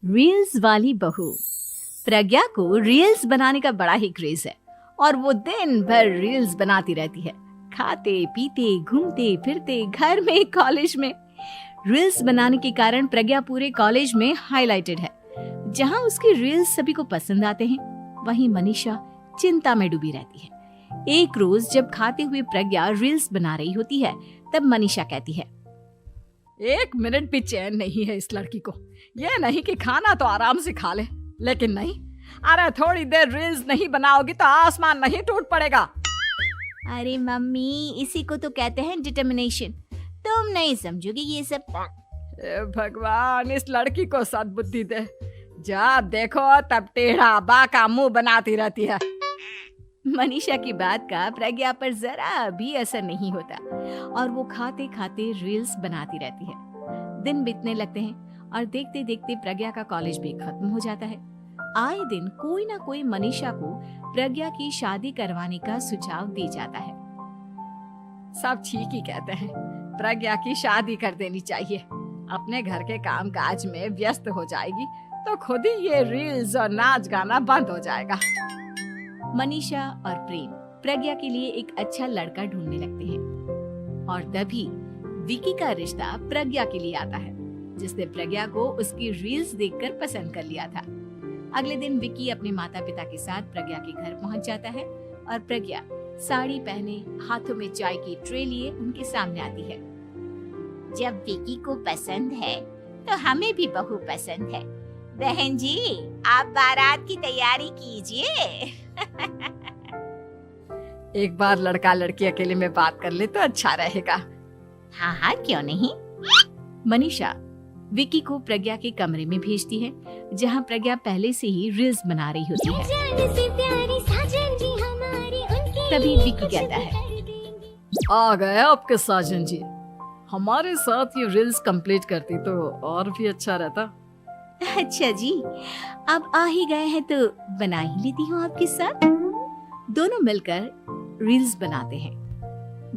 Reels वाली बहू। प्रज्ञा को रील्स बनाने का बड़ा ही क्रेज है और वो दिन भर रील्स बनाती रहती है। खाते पीते घूमते फिरते घर में कॉलेज में रील्स बनाने के कारण प्रज्ञा पूरे कॉलेज में हाईलाइटेड है। जहां उसकी रील्स सभी को पसंद आते हैं, वहीं मनीषा चिंता में डूबी रहती है। एक रोज जब खाते हुए प्रज्ञा रील्स बना रही होती है, तब मनीषा कहती है, 1 मिनट भी चैन नहीं है इस लड़की को। ये नहीं कि खाना तो आराम से खा ले, लेकिन नहीं, अरे थोड़ी देर रील्स नहीं बनाओगी तो आसमान नहीं टूट पड़ेगा। अरे मम्मी, इसी को तो कहते हैं डिटर्मिनेशन। तुम नहीं समझोगी ये सब। भगवान, इस लड़की को सद्बुद्धि दे। जब देखो तब टेढ़ा बाका मुंह बनाती रहती है। मनीषा की बात का प्रज्ञा पर जरा भी असर नहीं होता और वो खाते खाते रील्स बनाती रहती है। दिन बीतने लगते हैं और देखते देखते प्रज्ञा का कॉलेज भी खत्म हो जाता है। आए दिन कोई ना कोई मनीषा को प्रज्ञा की शादी करवाने का सुझाव दे जाता है। सब ठीक ही कहते हैं, प्रज्ञा की शादी कर देनी चाहिए। अपने घर के काम काज में व्यस्त हो जाएगी तो खुद ही ये रील्स और नाच गाना बंद हो जाएगा। मनीषा और प्रेम प्रज्ञा के लिए एक अच्छा लड़का ढूंढने लगते हैं और तभी विकी का रिश्ता प्रज्ञा के लिए आता है, जिसने प्रज्ञा को उसकी रील्स देखकर पसंद कर लिया था। अगले दिन विकी अपने माता पिता के साथ प्रज्ञा के घर पहुंच जाता है और प्रज्ञा साड़ी पहने हाथों में चाय की ट्रे लिए उनके सामने आती है। जब विकी को पसंद है तो हमें भी बहू पसंद है। बहन जी, आप बारात की तैयारी कीजिए। एक बार लड़का लड़की अकेले में बात कर ले तो अच्छा रहेगा। हाँ हाँ, क्यों नहीं। मनीषा विकी को प्रज्ञा के कमरे में भेजती है, जहां प्रज्ञा पहले से ही रील्स बना रही होती है। तभी विकी कहता है, आ गए आपके साजन जी। हमारे साथ ये रील्स कंप्लीट करती तो और भी अच्छा रहता। अच्छा जी, अब आ ही गए हैं तो बना ही लेती हूँ आपके साथ। दोनों मिलकर रील्स बनाते हैं।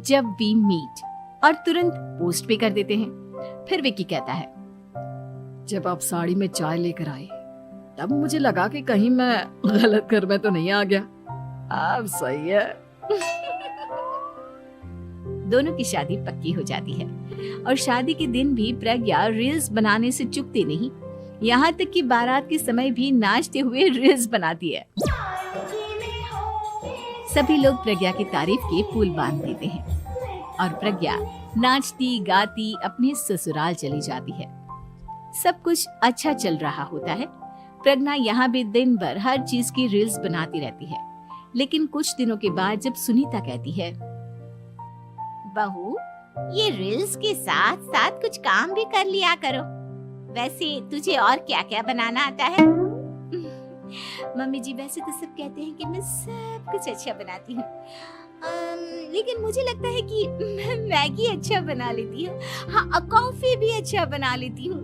जब वी मीट और तुरंत पोस्ट भी कर देते हैं। फिर विकी कहता है, जब आप साड़ी में चाय लेकर आए तब मुझे लगा कि कहीं मैं गलत घर में तो नहीं आ गया। अब सही है। दोनों की शादी पक्की हो जाती है और शादी के दिन भी प्रज्ञा रील्स बनाने से चूकती नहीं। यहाँ तक कि बारात के समय भी नाचते हुए रील्स बनाती है। सभी लोग प्रज्ञा की तारीफ के पुल बांध देते हैं और प्रज्ञा नाचती गाती अपने ससुराल चली जाती है। सब कुछ अच्छा चल रहा होता है। प्रज्ञा यहाँ भी दिन भर हर चीज की रील्स बनाती रहती है। लेकिन कुछ दिनों के बाद जब सुनीता कहती है, बहू, ये रील्स के साथ साथ कुछ काम भी कर लिया करो। वैसे तुझे और क्या क्या बनाना आता है? मम्मी जी, वैसे तो सब कहते हैं कि मैं सब कुछ अच्छा बनाती हूँ, लेकिन मुझे लगता है कि मैं मैगी अच्छा बना लेती हूँ। हाँ, कॉफी भी अच्छा बना लेती हूँ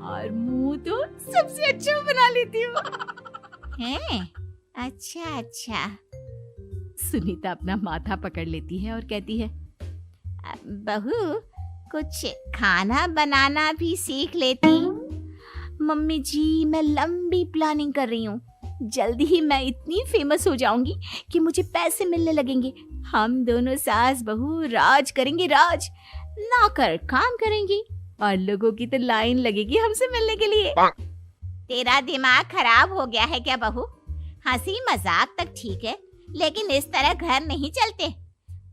और मुंह तो सबसे अच्छा बना लेती हूँ। हैं? अच्छा अच्छा। सुनीता अपना माथा पकड़ लेती है और कहती है, बहू, कुछ खाना बनाना भी सीख लेती। मम्मी जी, मैं लंबी प्लानिंग कर रही हूँ। जल्दी ही मैं इतनी फेमस हो जाऊंगी कि मुझे पैसे मिलने लगेंगे। हम दोनों सास बहू राज करेंगे, राज। नौकर काम करेंगे और लोगों की तो लाइन लगेगी हमसे मिलने के लिए। तेरा दिमाग खराब हो गया है क्या बहू? हंसी मजाक तक ठीक है, लेकिन इस तरह घर नहीं चलते।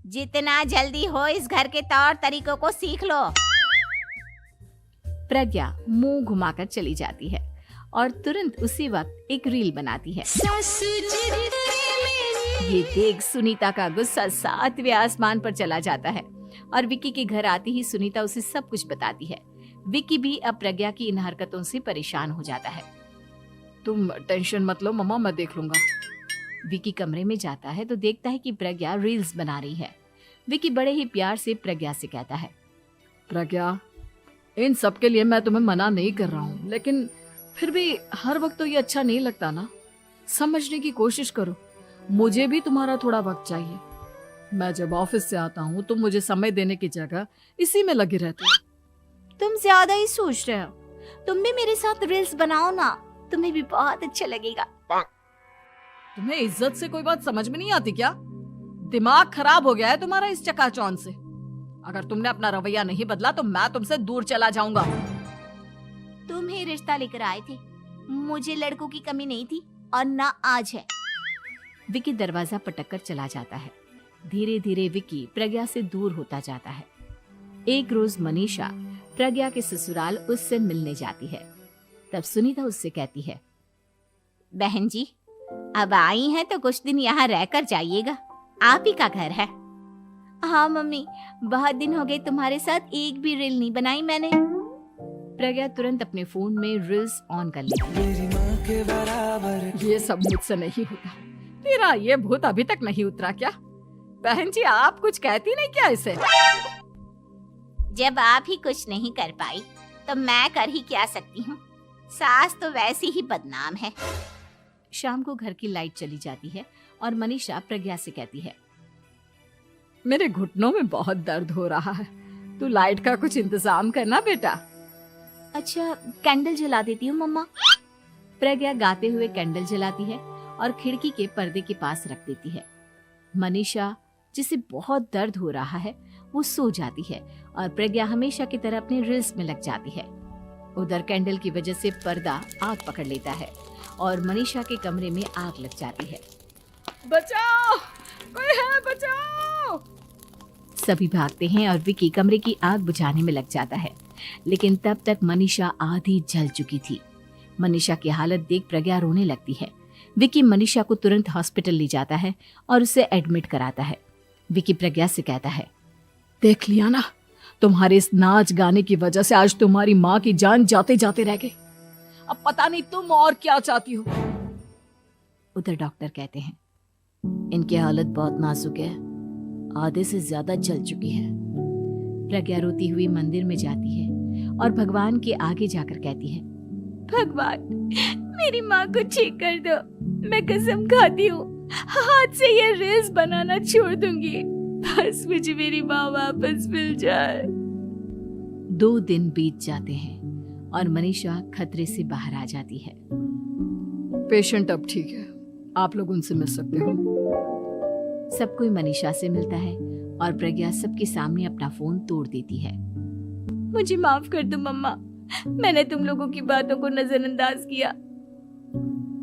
जितना जल्दी हो इस घर के तौर तरीकों को सीख लो। प्रज्ञा मुंह घुमाकर चली जाती है और तुरंत उसी वक्त एक रील बनाती है। ये देख सुनीता का गुस्सा 7वें आसमान पर चला जाता है और विकी के घर आती ही सुनीता उसे सब कुछ बताती है। विकी भी अब प्रज्ञा की इन हरकतों से परेशान हो जाता है। तुम टेंशन मत लो मम्मा, मैं देख लूंगा। विकी कमरे में जाता है तो देखता है कि प्रज्ञा रील्स बना रही है। विकी बड़े ही प्यार से प्रज्ञा से कहता है, प्रज्ञा, इन सब के लिए मैं तुम्हें मना नहीं कर रहा हूँ, लेकिन फिर भी हर वक्त तो ये अच्छा नहीं लगता ना। समझने की कोशिश करो, मुझे भी तुम्हारा थोड़ा वक्त चाहिए। मैं जब ऑफिस से आता हूँ तो मुझे समय देने की जगह इसी में लगी रहती है। तुम ज्यादा ही सोच रहे हो। तुम भी मेरे साथ रील्स बनाओ ना, तुम्हें भी बहुत अच्छा लगेगा। तुम्हें इज्जत से कोई बात समझ में नहीं आती क्या? दिमाग खराब हो गया है तुम्हारा इस चकाचौंध से। अगर तुमने अपना रवैया नहीं बदला तो मैं तुमसे दूर चला जाऊंगा। तुम ही रिश्ता लेकर आए थे, मुझे लड़कों की कमी नहीं थी और ना आज है। विकी दरवाजा पटककर चला जाता है। धीरे धीरे विकी प्रज्ञा से दूर होता जाता है। एक रोज मनीषा प्रज्ञा के ससुराल उससे मिलने जाती है। तब सुनीता उससे कहती है, बहन जी, अब आई हैं तो कुछ दिन यहाँ रहकर जाइएगा, आप ही का घर है। हाँ मम्मी, बहुत दिन हो गए तुम्हारे साथ एक भी रील नहीं बनाई मैंने। प्रज्ञा तुरंत अपने फोन में रील्स ऑन कर लेती है। ये सब मुझसे नहीं होता। तेरा ये भूत अभी तक नहीं उतरा क्या? बहन जी, आप कुछ कहती नहीं क्या इसे? जब आप ही कुछ नहीं कर पाई तो मैं कर ही क्या सकती हूँ। सास तो वैसी ही बदनाम है। शाम को घर की लाइट चली जाती है और मनीषा प्रज्ञा से कहती है, मेरे घुटनों में बहुत दर्द हो रहा है, तू लाइट का कुछ इंतजाम करना बेटा। अच्छा, कैंडल जला देती हूँ मम्मा। प्रज्ञा गाते हुए कैंडल जलाती है और खिड़की के पर्दे के पास रख देती है। मनीषा, जिसे बहुत दर्द हो रहा है, वो सो जाती है और प्रज्ञा हमेशा की तरह अपने रील्स में लग जाती है। उधर कैंडल की वजह से पर्दा आग पकड़ लेता है और मनीषा के कमरे में आग लग जाती है। बचाओ, कोई है, बचाओ। सभी भागते हैं और विकी कमरे की आग बुझाने में लग जाता है, लेकिन तब तक मनीषा आधी जल चुकी थी। मनीषा की हालत देख प्रज्ञा रोने लगती है। विकी मनीषा को तुरंत हॉस्पिटल ले जाता है और उसे एडमिट कराता है। विकी प्रज्ञा से कहता है, देख लिया ना, तुम्हारे इस नाच गाने की वजह से आज तुम्हारी माँ की जान जाते जाते रह गई। अब पता नहीं तुम और क्या चाहती हो। उधर डॉक्टर कहते हैं, इनकी हालत बहुत नाजुक है, आधे से ज्यादा जल चुकी है। प्रज्ञा रोती हुई मंदिर में जाती है और भगवान के आगे जाकर कहती है, भगवान, मेरी माँ को ठीक कर दो। मैं कसम खाती हूँ, हाथ से ये रील्स बनाना छोड़ दूंगी। बस मुझे मेरी माँ वापस मिल जाए। 2 दिन बीत जाते हैं और मनीषा खतरे से बाहर आ जाती है। पेशेंट अब ठीक है, आप लोग उनसे मिल सकते हो। सब कोई मनीषा से मिलता है और प्रज्ञा सबके सामने अपना फोन तोड़ देती है। मुझे माफ कर दो मम्मा, मैंने तुम लोगों की बातों को नजरअंदाज किया।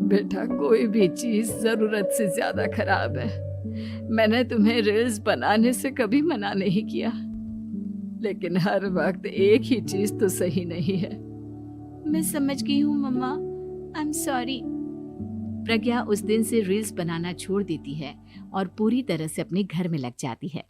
बेटा, कोई भी चीज जरूरत से ज्यादा खराब है। मैंने तुम्हें रील्स बनाने से कभी मना नहीं किया, लेकिन हर वक्त एक ही चीज तो सही नहीं है। मैं समझ गई हूँ मम्मा, आई एम सॉरी। प्रज्ञा उस दिन से रील्स बनाना छोड़ देती है और पूरी तरह से अपने घर में लग जाती है।